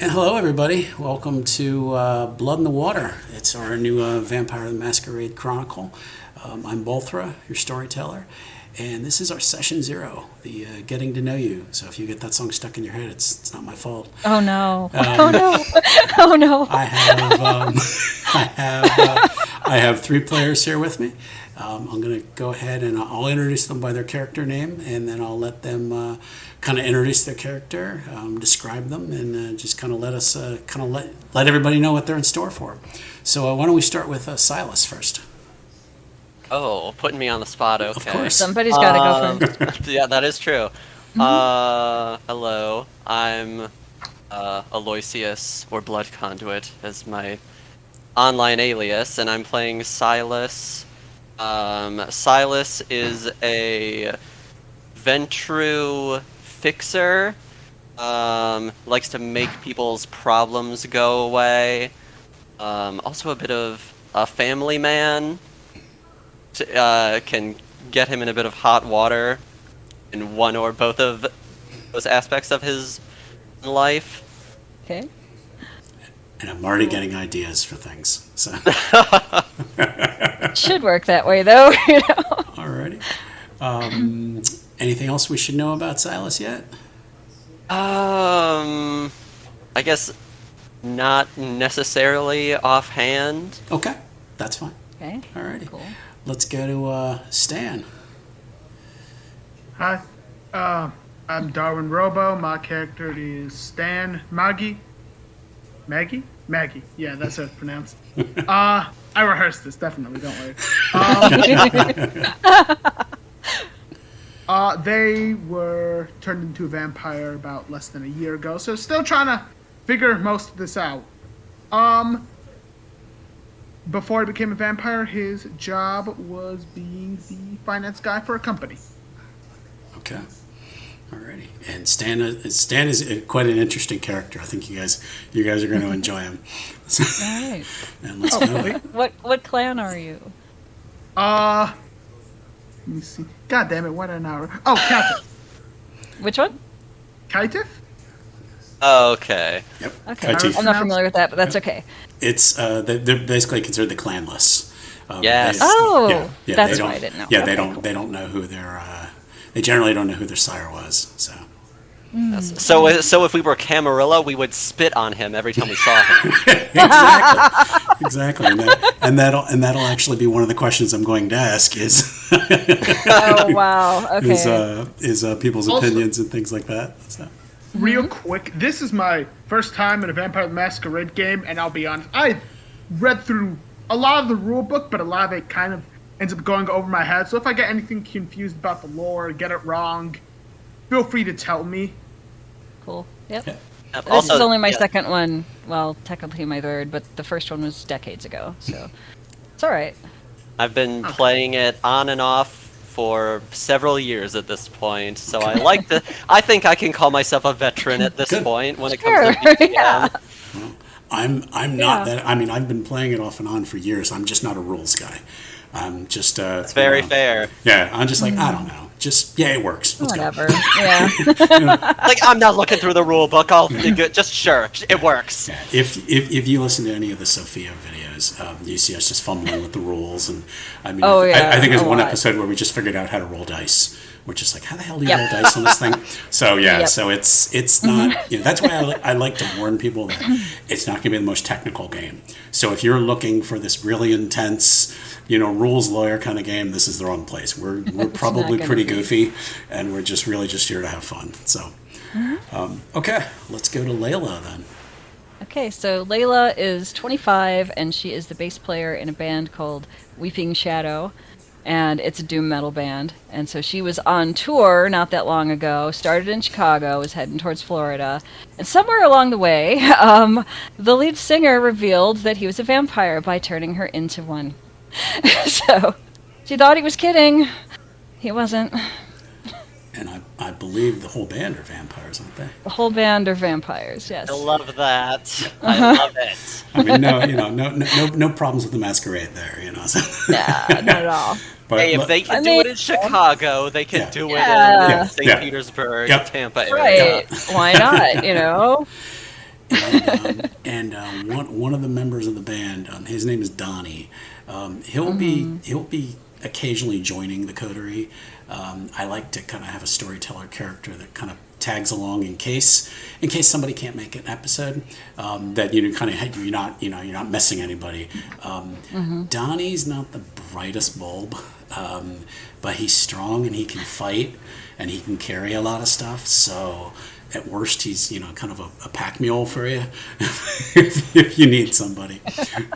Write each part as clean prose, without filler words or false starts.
And hello, everybody. Welcome to Blood in the Water. It's our new Vampire the Masquerade chronicle. I'm Bolthra, your storyteller, and this is our session 0, the getting to know you. So if you get that song stuck in your head, it's not my fault. Oh no! Oh no! Oh no! I have 3 players here with me. I'm going to go ahead and I'll introduce them by their character name, and then I'll let them kind of introduce their character, describe them, and just kind of let us let everybody know what they're in store for. So why don't we start with Silas first? Oh, putting me on the spot. Okay. Of course. Somebody's got to go first. Yeah, that is true. Hello. I'm Aloysius, or Blood Conduit, as my online alias, and I'm playing Silas. Silas is a Ventru fixer. Likes to make people's problems go away. Also a bit of a family man. Can get him in a bit of hot water in one or both of those aspects of his life. Okay. And I'm already getting ideas for things. So. Should work that way, though. You know. Alrighty. Anything else we should know about Silas yet? I guess not necessarily offhand. Okay, that's fine. Okay. Alrighty. Cool. Let's go to Stan. Hi, I'm Darwin Robo. My character is Stan Maggie. Maggie. Yeah, that's how it's pronounced. I rehearsed this, definitely. Don't worry. They were turned into a vampire about less than a year ago, so still trying to figure most of this out. Before he became a vampire, his job was being the finance guy for a company. Okay. Alrighty. And Stan is quite an interesting character. I think you guys are going to enjoy him. All right. And let's go. What clan are you? Let me see. God damn it, what an hour. Oh, Katif. Which one? Katif? Okay. Yep. Okay. Katif. I'm not familiar with that, but that's okay. It's they're basically considered the clanless. Yes. That's why I didn't know. Yeah, Okay, cool. They don't know who their they generally don't know who their sire was. So. So if we were Camarilla, we would spit on him every time we saw him. Exactly, and that'll actually be one of the questions I'm going to ask is. Oh wow! Okay. Is people's opinions and things like that. So. Real quick, this is my first time in a Vampire the Masquerade game, and I'll be honest, I read through a lot of the rule book, but a lot of it kind of ends up going over my head. So if I get anything confused about the lore, get it wrong, feel free to tell me. Cool. Yep. Yeah. This is only my second one. Well, technically my third, but the first one was decades ago, so it's all right. I've been playing it on and off for several years at this point, so I think I can call myself a veteran at this point when it comes to BGM. Yeah. Well, I'm not that. I mean, I've been playing it off and on for years. I'm just not a rules guy. I'm just. It's very fair. Yeah, I'm just like I don't know. Just it works. Let's Whatever. go. Yeah. Like I'm not looking through the rule book. Just sure it works. Yeah. If you listen to any of the Sophia videos, you see us just fumbling with the rules, and I mean, I think there's one episode where we just figured out how to roll dice. We're just like, how the hell do you roll dice on this thing? So yeah, so it's not. That's why I like to warn people that it's not going to be the most technical game. So if you're looking for this really intense, rules lawyer kind of game, this is the wrong place. We're probably pretty goofy, and we're just here to have fun. So, okay, let's go to Layla then. Okay, so Layla is 25, and she is the bass player in a band called Weeping Shadow, and it's a doom metal band. And so she was on tour not that long ago, started in Chicago, was heading towards Florida, and somewhere along the way, the lead singer revealed that he was a vampire by turning her into one. So she thought he was kidding. He wasn't. And I believe the whole band are vampires, aren't they? The whole band are vampires, yes. I love that. I love it. I mean, no problems with the masquerade there, So. Nah, not at all. But, hey, if they can do it in Chicago, they can do it in St. Petersburg, Tampa area. Right. Why not, One of the members of the band, his name is Donnie. He'll be occasionally joining the coterie. I like to kind of have a storyteller character that kind of tags along in case somebody can't make an episode, that you're not missing anybody. Donnie's not the brightest bulb, but he's strong and he can fight and he can carry a lot of stuff. So at worst, he's kind of a pack mule for you if you need somebody.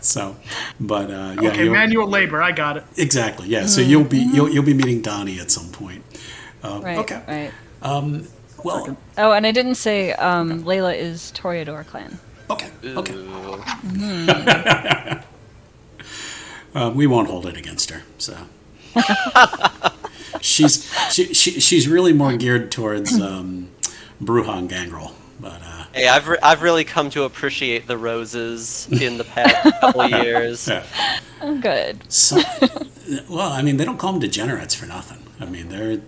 So, but okay, manual labor. I got it. Exactly. Yeah. So you'll be meeting Donnie at some point. Right. Okay. Right. Well. Oh, and I didn't say Layla is Toreador clan. Okay. Okay. We won't hold it against her. So. She's really more geared towards Bruja and Gangrel, but hey, I've really come to appreciate the roses in the past couple years. Yeah. Oh, good. So, well, I mean, they don't call them degenerates for nothing. I mean, they're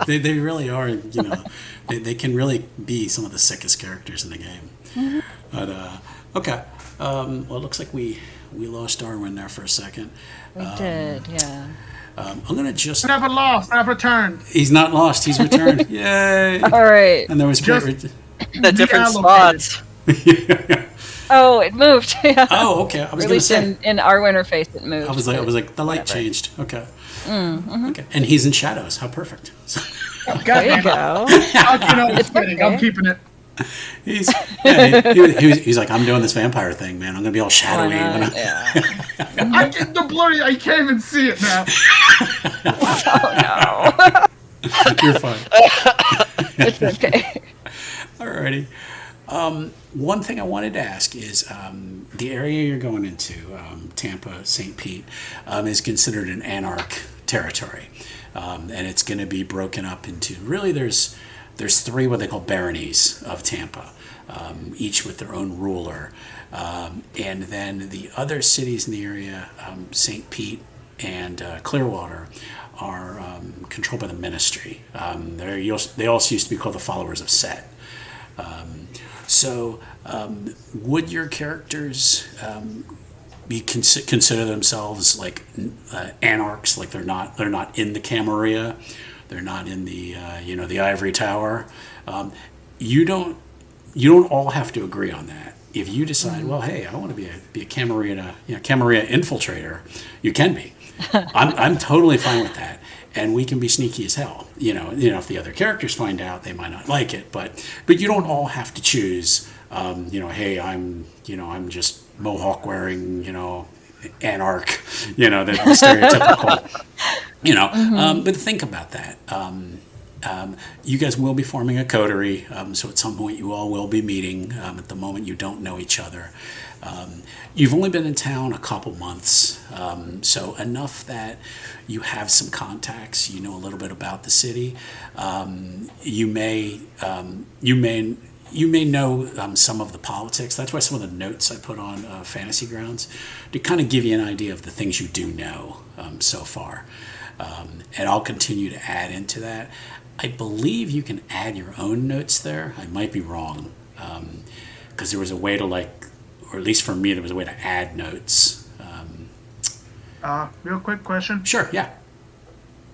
they really are. They can really be some of the sickest characters in the game. Mm-hmm. But okay, well, it looks like we lost Darwin there for a second. We did, yeah. I'm gonna just Never lost, never returned. He's not lost. He's returned. Yay! All right. And there was the different spots. Oh, it moved. Yeah. Oh, okay. I was At gonna least say. in our interface, it moved. I was like, the light whatever. changed. Okay. Okay. And he's in shadows. How perfect. There you go. It's kidding. okay. I'm keeping it. He's like, I'm doing this vampire thing, man. I'm gonna be all shadowy. Yeah. I get the blurry. I can't even see it now. Oh, no. You're fine. It's okay. Alrighty. One thing I wanted to ask is the area you're going into, Tampa, St. Pete, is considered an anarch territory, and it's going to be broken up into really there's three what they call baronies of Tampa, each with their own ruler, and then the other cities in the area, St. Pete and Clearwater, are controlled by the ministry. They also used to be called the followers of Set. So, would your characters consider themselves like anarchs? Like they're not in the Camarilla, they're not in the the Ivory Tower. You don't all have to agree on that. If you decide, well, hey, I want to be a Camarilla infiltrator, you can be. I'm totally fine with that. And we can be sneaky as hell. If the other characters find out, they might not like it. But you don't all have to choose. Hey, I'm just mohawk wearing, anarch. The stereotypical. But think about that. You guys will be forming a coterie, so at some point you all will be meeting. At the moment, you don't know each other. You've only been in town a couple months, so enough that you have some contacts. You know a little bit about the city. You may know some of the politics. That's why some of the notes I put on Fantasy Grounds to kind of give you an idea of the things you do know so far. And I'll continue to add into that. I believe you can add your own notes there. I might be wrong, because there was a way to or at least for me, there was a way to add notes. Real quick question. Sure, yeah.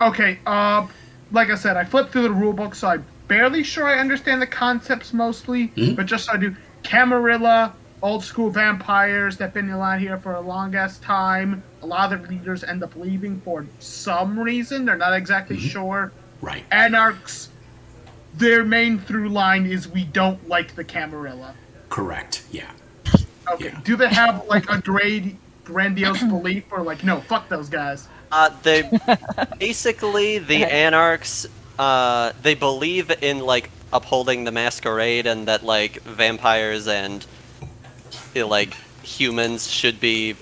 Okay, like I said, I flipped through the rulebook, so I'm barely sure I understand the concepts mostly, but just so I do, Camarilla, old school vampires that have been around here for a long-ass time. A lot of their leaders end up leaving for some reason. They're not exactly sure. Right. Anarchs, their main through line is we don't like the Camarilla. Correct, yeah. Okay, Yeah. do they have like a grandiose belief or like, no, fuck those guys? They basically the anarchs. They believe in like upholding the masquerade and that like vampires and like humans should be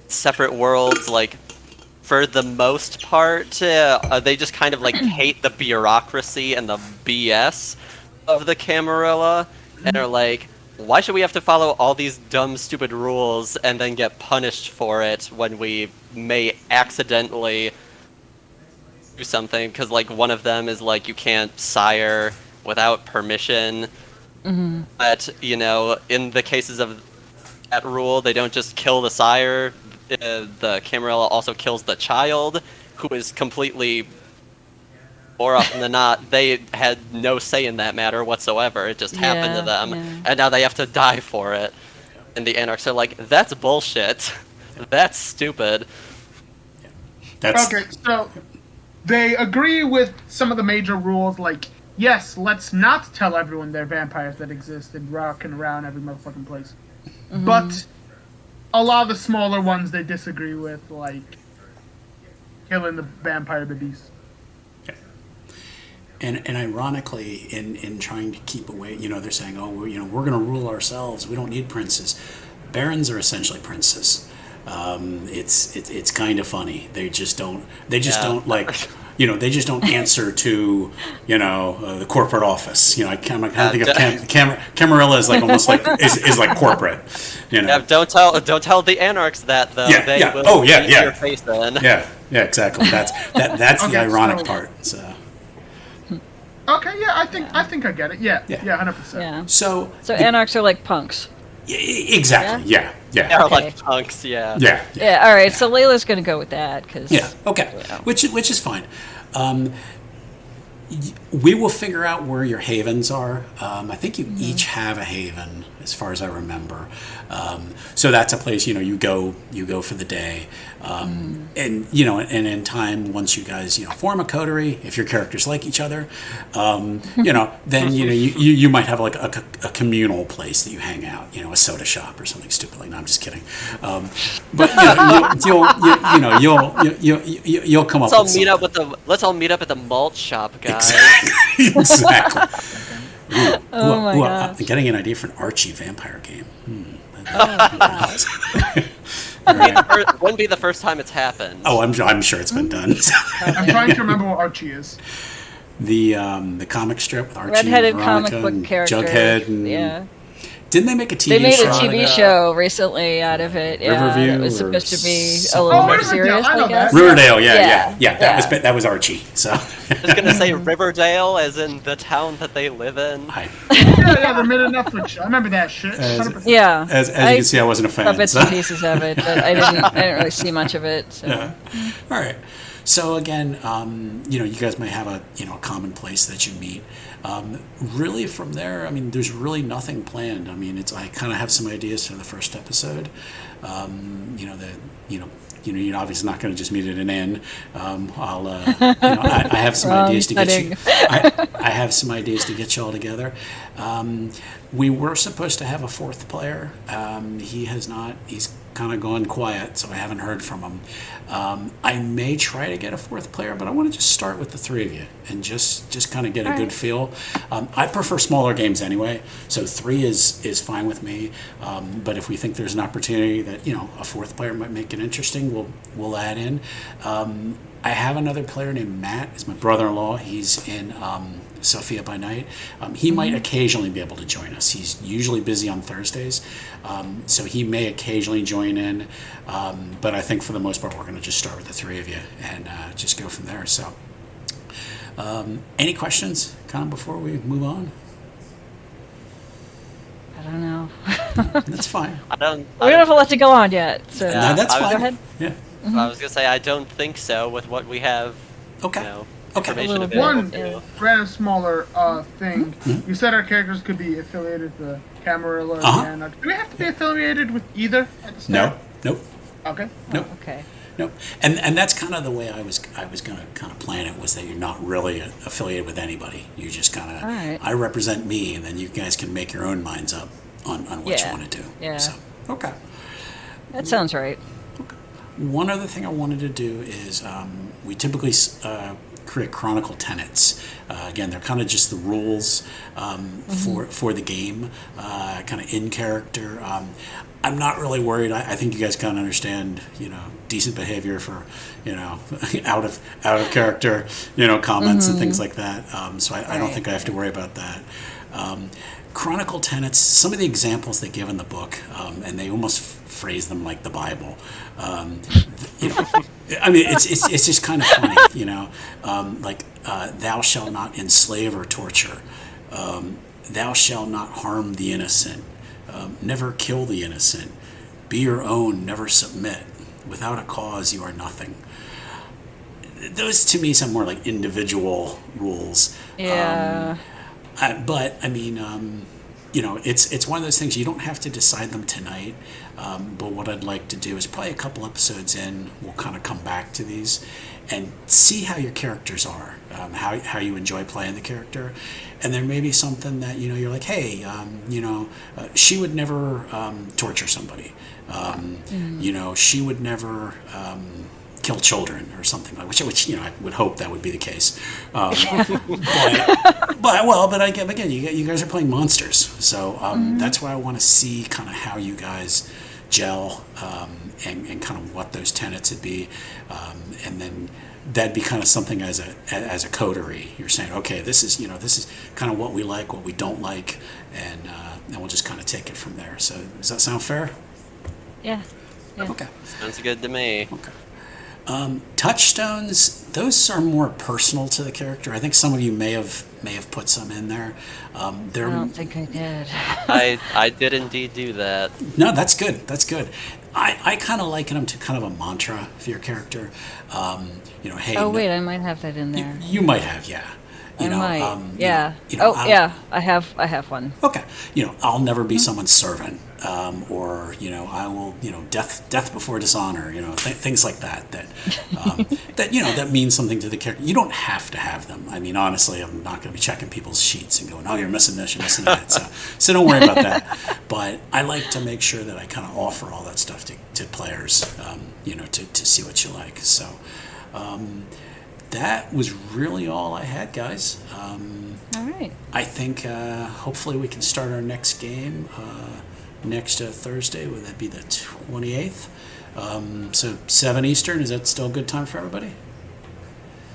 separate worlds. Like for the most part, they just kind of like hate the bureaucracy and the BS of the Camarilla and are like, why should we have to follow all these dumb, stupid rules and then get punished for it when we may accidentally do something? Because, like, one of them is, like, you can't sire without permission. But, in the cases of that rule, they don't just kill the sire. The Camarilla also kills the child, who is completely, more often than not, they had no say in that matter whatsoever. It just happened to them, and now they have to die for it. And the Anarchs are like, that's bullshit. That's stupid. Okay, so they agree with some of the major rules, like, yes, let's not tell everyone they're vampires that exist and rocking around every motherfucking place. But a lot of the smaller ones they disagree with, like killing the vampire babies. And ironically, in trying to keep away, they're saying, oh, we're going to rule ourselves. We don't need princes. Barons are essentially princes. It's kind of funny. They just don't like, they just don't answer to, the corporate office. I kind of think of Camarilla is like almost like is like corporate. Yeah, don't tell the Anarchs that though. Yeah, they will beat your face in. Yeah, exactly. That's Okay, the ironic part. So. Okay, yeah, I think I get it. Yeah, 100%. Yeah. So Anarchs are like punks. Exactly. Yeah. They're Okay. like punks. Yeah. Yeah. All right. So Layla's going to go with that because. Yeah. Okay. Which is fine. We will figure out where your havens are. I think you each have a haven, as far as I remember. So that's a place you go for the day, and and in time, once you guys form a coterie, if your characters like each other, then you might have like a communal place that you hang out, a soda shop or something stupid like. No, I'm just kidding. But you'll come up. Let's all meet up at the malt shop, guys. Exactly. Oh my gosh. I'm getting an idea for an Archie vampire game. Wouldn't be the first time it's happened. Oh, I'm sure it's been done. I'm trying to remember what Archie is. The comic strip with Archie Redheaded and comic Veronica book and character. Jughead and didn't they make a TV show? They made a TV show recently out of it. Yeah, Riverview it was or supposed to be a little more Riverdale, serious, I know I guess. that. Riverdale, Yeah. That was Archie. So I was gonna say Riverdale, as in the town that they live in. Yeah, they made a Netflix show. I remember that shit. 100%. Yeah. As you can see, I wasn't a fan. Saw bits and pieces of it, but I didn't really see much of it. So. Yeah. All right. So again, you guys might have a common place that you meet. Really, from there, there's really nothing planned. I kind of have some ideas for the first episode. You're obviously not going to just meet at an inn. I have some ideas to get you. I have some ideas to get you all together. We were supposed to have a fourth player. He has not. He's kind of gone quiet, so I haven't heard from him. I may try to get a fourth player, but I want to just start with the three of you and just kind of get a good feel. I prefer smaller games anyway, so 3 is fine with me. But if we think there's an opportunity that a fourth player might make it interesting, we'll add in. I have another player named Matt. He's my brother-in-law. He's in Sophia by night. He might occasionally be able to join us. He's usually busy on Thursdays, so he may occasionally join in. But I think for the most part, we're going to just start with the 3 of you and just go from there. So, any questions, kind of before we move on? I don't know. That's fine. We don't have a lot to go on yet. So No, that's fine. Go ahead. Yeah. I was gonna say I don't think so with what we have. Okay. Information A available. little bit. One random smaller thing. You said our characters could be affiliated with the Camarilla and do we have to be affiliated with either at the start? Nope. Okay. Nope. Okay. Nope. And that's kind of the way I was going to kind of plan it, was that you're not really affiliated with anybody. You just kind of, right. I represent me, and then you guys can make your own minds up on what you want to do. Yeah. So, okay. That sounds right. One other thing I wanted to do is we typically create chronicle tenets. Again, they're kind of just the rules for the game, kind of in character. I'm not really worried. I think you guys kind of understand, decent behavior for, out of character, comments and things like that. So I don't think I have to worry about that. Chronicle tenets, some of the examples they give in the book, and they almost phrase them like the Bible. It's just kind of funny, like thou shalt not enslave or torture. thou shalt not harm the innocent, never kill the innocent, be your own, never submit, without a cause you are nothing. Those to me sound more like individual rules. Yeah. But I mean, it's one of those things you don't have to decide them tonight. But what I'd like to do is probably a couple episodes in, we'll kind of come back to these and see how your characters are, how you enjoy playing the character, and there may be something that you're like, hey, she would never torture somebody. She would never kill children or something like which I would hope that would be the case. But again, you guys are playing monsters, so that's why I want to see kind of how you guys gel and kind of what those tenets would be, and then that'd be kind of something as a coterie. You're saying, okay, this is kind of what we like, what we don't like, and we'll just kind of take it from there. So does that sound fair? Yeah. Okay. Sounds good to me. Okay. Touchstones, those are more personal to the character. I think some of you may have put some in there. I don't think I did. I did indeed do that. No, that's good. That's good. I kind of liken them to kind of a mantra for your character. Hey. Oh wait, I might have that in there. You might have, yeah. I might. Yeah. I have one. Okay. I'll never be someone's servant, or I will, death before dishonor. Things like that. That means something to the character. You don't have to have them. I mean, honestly, I'm not going to be checking people's sheets and going, oh, you're missing this, you're missing that. So don't worry about that. But I like to make sure that I kind of offer all that stuff to players, to see what you like. So. That was really all I had, guys. All right. I think hopefully we can start our next game next Thursday. Would that be the 28th? So 7 Eastern. Is that still a good time for everybody?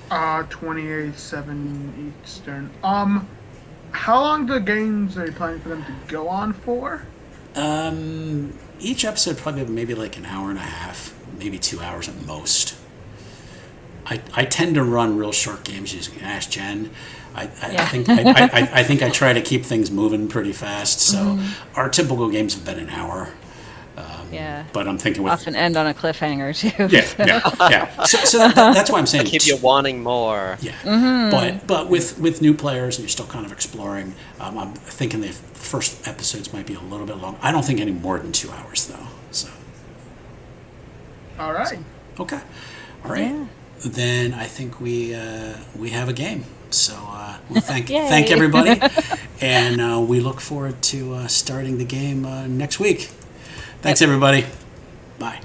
28, 7 Eastern. How long the games are you planning for them to go on for? Each episode probably maybe like an hour and a half, maybe 2 hours at most. I tend to run real short games. You can ask Jen. I think I try to keep things moving pretty fast. So our typical games have been an hour. But I'm thinking often end on a cliffhanger too. Yeah. So that's why I'm saying keep you wanting more. Yeah. But with new players and you're still kind of exploring, I'm thinking the first episodes might be a little bit long. I don't think any more than 2 hours though. So. All right. Okay. All right. Yeah. Then I think we have a game. So we'll thank everybody, and we look forward to starting the game next week. Thanks, everybody. Bye.